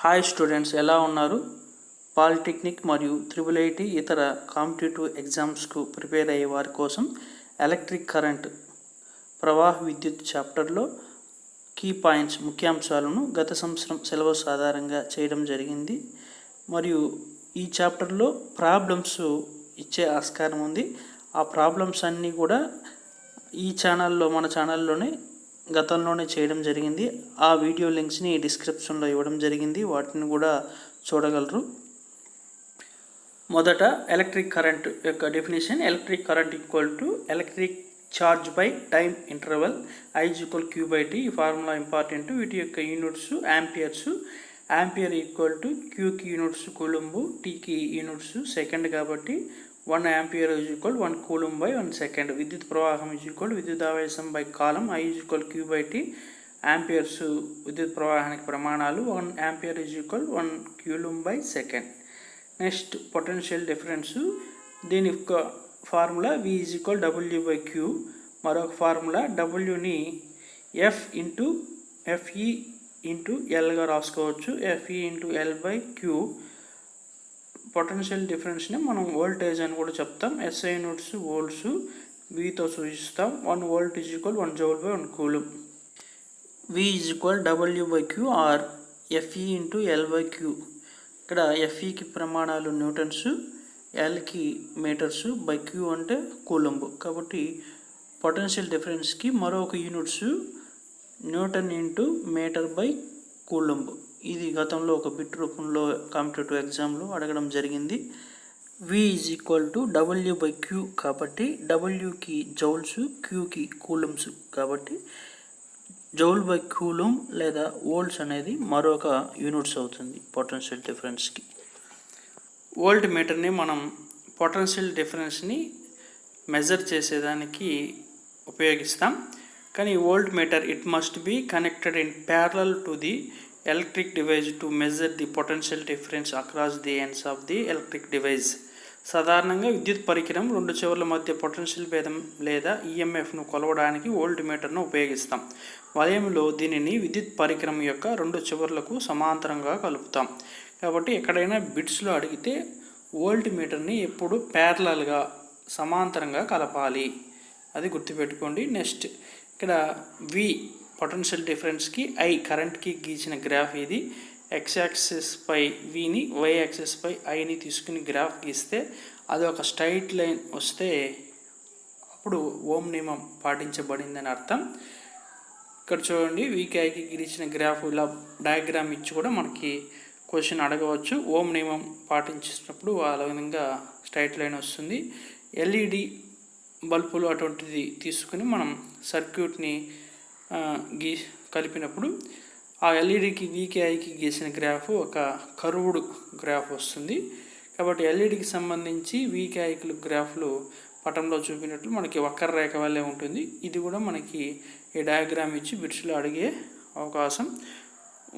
Hi students, ఎలా ఉన్నారు? Polytechnic మరియు IIIT ఇతర కాంపిటేటివ్ ఎగ్జామ్స్కు ప్రిపేర్ అయ్యే వారి కోసం ఎలక్ట్రిక్ కరెంట్ ప్రవాహ విద్యుత్ చాప్టర్లో కీ పాయింట్స్ ముఖ్యాంశాలను గత సంవత్సరం సిలబస్ ఆధారంగా చేయడం జరిగింది. మరియు ఈ చాప్టర్లో ప్రాబ్లమ్స్ ఇచ్చే ఆస్కారం ఉంది. ఆ ప్రాబ్లమ్స్ అన్నీ కూడా మన ఛానల్లోనే గతంలోనే చేయడం జరిగింది. ఆ వీడియో లింక్స్ని డిస్క్రిప్షన్లో ఇవ్వడం జరిగింది, వాటిని కూడా చూడగలరు. మొదట ఎలక్ట్రిక్ కరెంట్ యొక్క definition. Electric current equal to electric charge by time interval I=Q/T. ఈ ఫార్ములా ఇంపార్టెంట్. వీటి యొక్క units amperes. Ampere equal to క్యూకి యూనిట్స్ కూలుంబు, టీకి యూనిట్స్ సెకండ్ కాబట్టి 1 ఆంపియర్ = 1 కూలుంబ్ బై 1 సెకండ్. విద్యుత్ ప్రవాహం విద్యుదావేశం బై కాలం I=Q/T. యాంపియర్స్ విద్యుత్ ప్రవాహానికి ప్రమాణాలు. 1 ampere = 1 coulomb by second. Next potential difference. దీని యొక్క ఫార్ములా V=W/Q. మరొక ఫార్ములా Wని Fe×L రాసుకోవచ్చు. Fe×L/Q. పొటెన్షియల్ డిఫరెన్స్ని మనం వోల్టేజ్ అని కూడా చెప్తాం. SI యూనిట్స్ వోల్ట్స్, Vతో సూచిస్తాం. 1 volt = 1 joule by 1 coulomb. V=W/Q or Fe×L/Q. ఇక్కడ Feకి ప్రమాణాలు న్యూటన్స్, Lకి మీటర్స్, బై Q అంటే కూలుంబ్. కాబట్టి పొటెన్షియల్ డిఫరెన్స్కి మరొక units newton into metre by coulomb. ఇది గతంలో ఒక బిట్ రూపంలో కాంపిటేటివ్ ఎగ్జామ్లో అడగడం జరిగింది. V=W/Q కాబట్టి Wకి జౌల్స్, Qకి కూలుంబ్స్ కాబట్టి జౌల్ బై కూలుంబ్ లేదా వోల్ట్స్ అనేది మరొక యూనిట్స్ అవుతుంది పొటెన్షియల్ డిఫరెన్స్కి. వోల్ట్ మీటర్ని మనం పొటెన్షియల్ డిఫరెన్స్ని మెజర్ చేసేదానికి ఉపయోగిస్తాం. కానీ volt meter it must be connected in parallel to the electric device to measure the potential difference across the ends of the electric device. సాధారణంగా విద్యుత్ పరికరం రెండు చివర్ల మధ్య పొటెన్షియల్ భేదం లేదా EMFను కొలవడానికి వోల్ట్ మీటర్ను ఉపయోగిస్తాం. వలయంలో దీనిని విద్యుత్ పరికరం యొక్క రెండు చివర్లకు సమాంతరంగా కలుపుతాం. కాబట్టి ఎక్కడైనా బిట్స్లో అడిగితే వోల్ట్ మీటర్ని ఎప్పుడు ప్యారలల్గా సమాంతరంగా కలపాలి, అది గుర్తుపెట్టుకోండి. నెక్స్ట్ ఇక్కడ V పొటెన్షియల్ డిఫరెన్స్కి, I కరెంట్కి గీసిన గ్రాఫ్ ఇది. X యాక్సిస్ పై Vని, Y యాక్సిస్ పై Iని తీసుకుని గ్రాఫ్ గీస్తే అది ఒక స్ట్రైట్ లైన్ వస్తే అప్పుడు ఓం నియమం పాటించబడిందని అర్థం. ఇక్కడ చూడండి, Vకి Iకి గీసిన గ్రాఫ్ ఇలా డయాగ్రామ్ ఇచ్చి కూడా మనకి క్వశ్చన్ అడగవచ్చు. ఓం నియమం పాటించినప్పుడు ఆ విధంగా స్ట్రైట్ లైన్ వస్తుంది. LED బల్బులు అటువంటిది తీసుకుని మనం సర్క్యూట్ని కలిపినప్పుడు ఆ LEDకి Vకి Iకి గీసిన గ్రాఫ్ ఒక కర్వ్డ్ గ్రాఫ్ వస్తుంది. కాబట్టి LEDకి సంబంధించి Vకి Iకి గ్రాఫ్లు పటంలో చూపినట్లు మనకి వక్ర రేఖ వల్లే ఉంటుంది. ఇది కూడా మనకి ఈ డయాగ్రామ్ ఇచ్చి బిట్స్లో అడిగే అవకాశం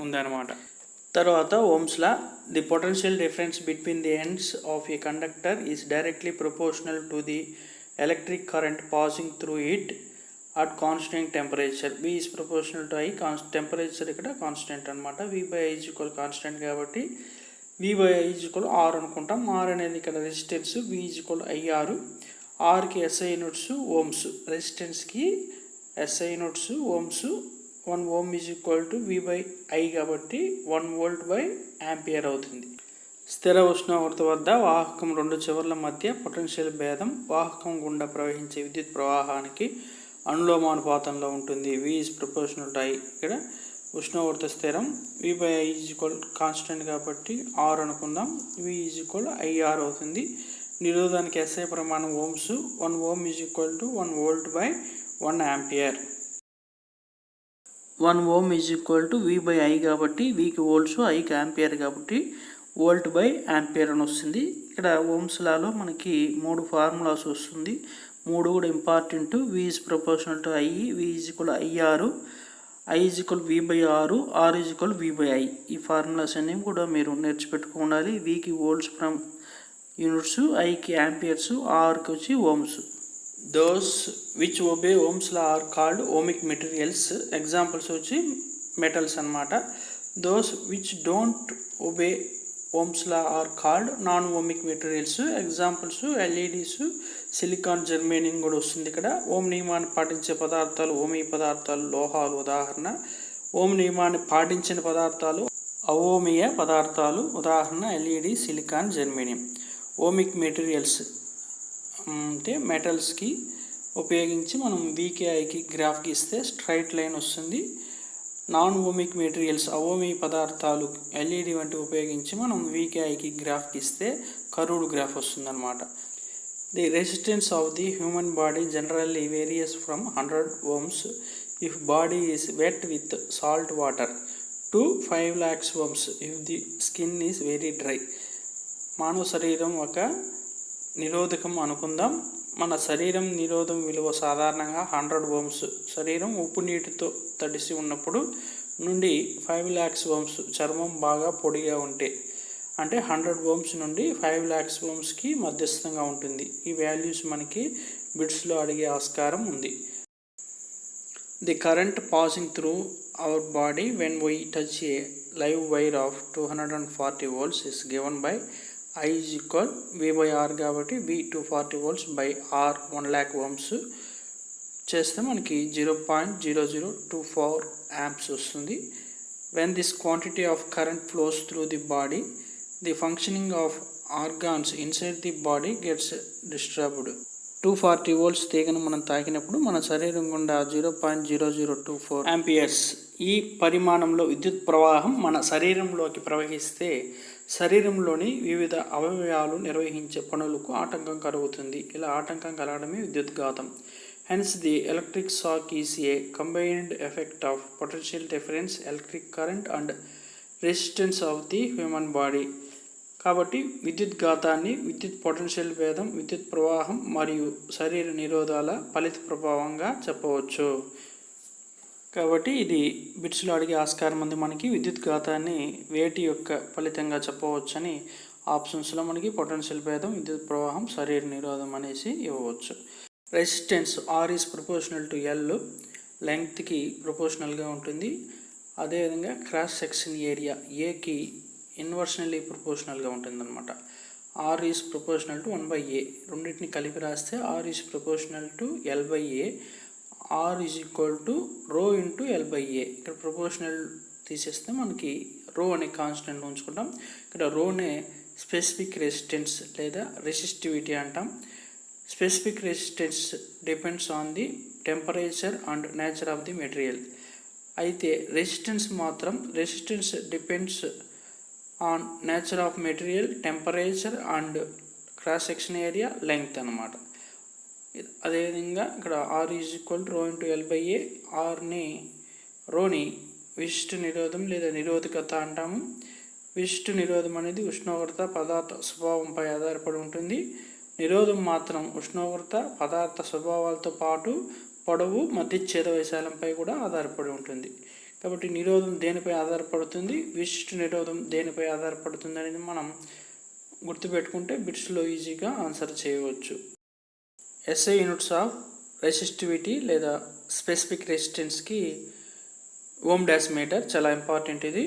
ఉందన్నమాట. తర్వాత Ohm's law. The potential difference between the ends of a conductor is directly proportional to the electric current passing through it at constant temperature. V is proportional to I. Temperature ఇక్కడ constant అనమాట. V/I constant కాబట్టి V/I R అనుకుంటాం. R అనేది ఇక్కడ resistance. V=IR. Rకి SI units ohms, రెసిస్టెన్స్కి SI units ohms. 1 ohm V/I కాబట్టి 1 volt by ampere అవుతుంది. స్థిర ఉష్ణోగ్రత వద్ద వాహకం రెండు చివర్ల మధ్య పొటెన్షియల్ భేదం వాహకం గుండా ప్రవహించే విద్యుత్ ప్రవాహానికి అనులోమానుపాతంలో ఉంటుంది. V is proportional to I. ఇక్కడ ఉష్ణోగ్రత స్థిరం. V/I కాన్స్టెంట్ కాబట్టి R అనుకుందాం. V=IR అవుతుంది. నిరోధానికి SI ప్రమాణం ohms. 1 ohm 1 volt by 1 ampere. 1 ohm V/I కాబట్టి Vకి వోల్ట్స్, Iకి ఆంపియర్ కాబట్టి వోల్ట్ బై ఆంపియర్ అని వస్తుంది. ఇక్కడ ఓమ్స్ లాలో మనకి 3 ఫార్ములాస్ వస్తుంది. 3 కూడా important. V is proportional to I, V=IR, I=V/R, R=V/I. ఈ ఫార్ములాస్ అన్నీ కూడా మీరు నేర్చిపెట్టుకోవాలి. Vకి వోల్ట్స్ ఫ్రమ్ యూనిట్స్, Iకి ఆంపియర్స్, Rకి వచ్చి ohms. Those which obey Ohm's law are called ohmic materials. Examples వచ్చి మెటల్స్ అన్నమాట. Those which don't obey Ohm's law are called non-ohmic materials. Examples LEDs, silicon, germanium కూడా వస్తుంది ఇక్కడ. ఓం నియమాన్ని పాటించే పదార్థాలు ఓమీ పదార్థాలు, లోహాలు ఉదాహరణ. ఓం నియమాన్ని పాటించిన పదార్థాలు అవోమీయ పదార్థాలు ఉదాహరణ LED, silicon, germanium. Ohmic materials అంటే మెటల్స్కి ఉపయోగించి మనం వీకేఐకి గ్రాఫ్ గీస్తే స్ట్రైట్ లైన్ వస్తుంది. నాన్ ఓమిక్ మెటీరియల్స్ అవోమీ పదార్థాలు ఎల్ఈడి వంటి ఉపయోగించి మనం వీకేఐకి గ్రాఫ్ గీస్తే కర్వ్డ్ గ్రాఫ్ వస్తుందన్నమాట. The resistance of the human body generally various from 100 ohms if body is wet with salt water to 5 lakhs ohms if the skin is very dry. మానవ శరీరం ఒక నిరోధకం అనుకుందాం. మన శరీరం నిరోధం విలువ సాధారణంగా 100 ohms. శరీరం ఉప్పు నీటితో తడిసి ఉన్నప్పుడు నుండి 5 lakhs ohms చర్మం బాగా పొడిగా ఉంటే అంటే 100 ohms నుండి 5 lakhs ohmsకి మధ్యస్థంగా ఉంటుంది. ఈ వాల్యూస్ మనకి బిట్స్లో అడిగే ఆస్కారం ఉంది. The current passing through our body when we touch A live wire of 240 volts is given by I is equal V by R కాబట్టి V 240 volts by R 1 lakh ohms చేస్తే మనకి 0.0024 amps వస్తుంది. When this quantity of current flows through the body the functioning of organs inside the body gets disturbed. 240 volts తీగను మనం తాకినప్పుడు మన శరీరం గుండా 0.0024 amperes ఈ పరిమాణంలో విద్యుత్ ప్రవాహం మన శరీరంలోకి ప్రవహిస్తే శరీరంలోని వివిధ అవయవాలు నిర్వహించే పనులకు ఆటంకం కలుగుతుంది. ఇలా ఆటంకం కలగడమే విద్యుద్ఘాతం. Hence the electric shock is a combined effect of potential difference, electric current and resistance of the human body. కాబట్టి విద్యుద్ఘాతాన్ని విద్యుత్ పొటెన్షియల్ భేదం, విద్యుత్ ప్రవాహం మరియు శరీర నిరోధాల ఫలిత ప్రభావంగా చెప్పవచ్చు. కాబట్టి ఇది బిట్స్లో అడిగే ఆస్కారం ఉంది. మనకి విద్యుద్ఘాతాన్ని వేటి యొక్క ఫలితంగా చెప్పవచ్చని ఆప్షన్స్లో మనకి పొటెన్షియల్ భేదం, విద్యుత్ ప్రవాహం, శరీర నిరోధం అనేసి ఇవ్వవచ్చు. Resistance R is proportional to L, లెంగ్త్కి ప్రపోర్షనల్గా ఉంటుంది. అదేవిధంగా క్రాస్ సెక్షన్ ఏరియా ఏకి ఇన్వర్షనల్లీ ప్రపోర్షనల్గా ఉంటుందన్నమాట. R is proportional to 1/a. రెండింటిని కలిపి రాస్తే R is proportional to L/a. R is equal to rho into L/a. ఇక్కడ ప్రపోర్షనల్ తీసేస్తే మనకి రో అనే కాన్స్టెంట్ ఉంచుకుంటాం. ఇక్కడ రోనే స్పెసిఫిక్ రెసిస్టెన్స్ లేదా రెసిస్టివిటీ అంటాం. Specific resistance depends on the temperature and nature of the material. అయితే రెసిస్టెన్స్ మాత్రం resistance depends on nature of material, temperature and cross section area, length అన్నమాట. అదేవిధంగా ఇక్కడ ఆర్ ఈజ్ ఈక్వల్ రో into L/a. రోని విశిష్ట నిరోధం లేదా నిరోధకత అంటాము. విశిష్ట నిరోధం అనేది ఉష్ణోగ్రత, పదార్థ స్వభావంపై ఆధారపడి ఉంటుంది. నిరోధం మాత్రం ఉష్ణోగ్రత, పదార్థ స్వభావాలతో పాటు పొడవు, మధ్యఛేద వైశాల్యంపై కూడా ఆధారపడి ఉంటుంది. కాబట్టి నిరోధం దేనిపై ఆధారపడుతుంది, విశిష్ట నిరోధం దేనిపై ఆధారపడుతుంది అనేది మనం గుర్తుపెట్టుకుంటే బిట్స్లో ఈజీగా ఆన్సర్ చేయవచ్చు. ఎస్ఐ యూనిట్స్ ఆఫ్ రెసిస్టివిటీ లేదా స్పెసిఫిక్ రెసిస్టెన్స్కి ఓమ్ డాష్ మీటర్ చాలా ఇంపార్టెంట్. ఇది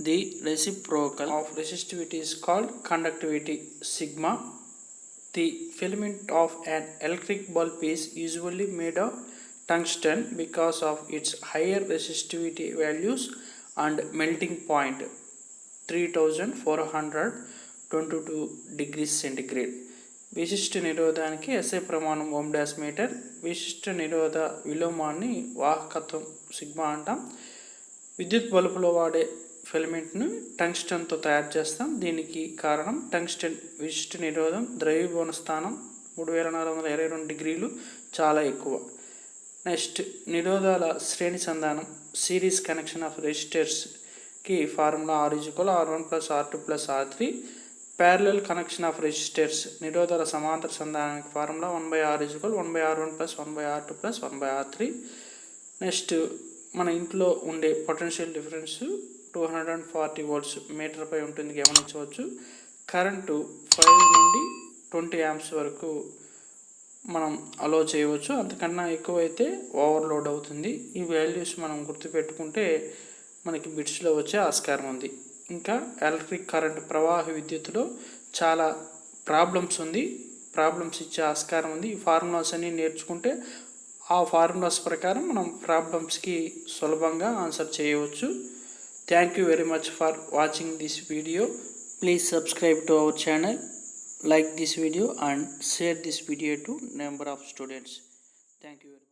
the reciprocal of resistivity is called conductivity sigma. The filament of an electric bulb is usually made of tungsten because of its higher resistivity values and melting point 3422 degrees centigrade. విశిష్ట నిరోధానికి SI ప్రమాణం ohm dash metre. విశిష్ట నిరోధ విలోమాన్ని వాహకత్వం sigma అంటాం. విద్యుత్ బల్బులో వాడే ఫిలమెంట్ను టంగ్స్టన్తో తయారు చేస్తాం. దీనికి కారణం టంగ్స్టన్ విశిష్ట నిరోధం, ద్రవీభవన స్థానం 3422 degrees చాలా ఎక్కువ. నెక్స్ట్ నిరోధాల శ్రేణి సంధానం, సిరీస్ కనెక్షన్ ఆఫ్ రెసిస్టర్స్కి formula R = R1 + R2 + R3. Parallel connection of resistors, నిరోధాల సమాంతర సంధానానికి formula 1/R = 1/R1 + 1/R2 + 1/R3. Next మన ఇంట్లో ఉండే పొటెన్షియల్ డిఫరెన్స్ 240 volts మీటర్పై ఉంటుంది, గమనించవచ్చు. కరెంటు 5 నుండి 20 amps వరకు మనం అలో చేయవచ్చు. అంతకన్నా ఎక్కువైతే ఓవర్లోడ్ అవుతుంది. ఈ వాల్యూస్ మనం గుర్తుపెట్టుకుంటే మనకి బిట్స్లో వచ్చే ఆస్కారం ఉంది. ఇంకా ఎలక్ట్రిక్ కరెంట్ ప్రవాహ విద్యుత్తులో చాలా ప్రాబ్లమ్స్ ఇచ్చే ఆస్కారం ఉంది. ఈ ఫార్ములాస్ అన్ని నేర్చుకుంటే ఆ ఫార్ములాస్ ప్రకారం మనం ప్రాబ్లమ్స్కి సులభంగా ఆన్సర్ చేయవచ్చు. Thank you very much for watching this video. Please subscribe to our channel, like this video and share this video to number of students. Thank you.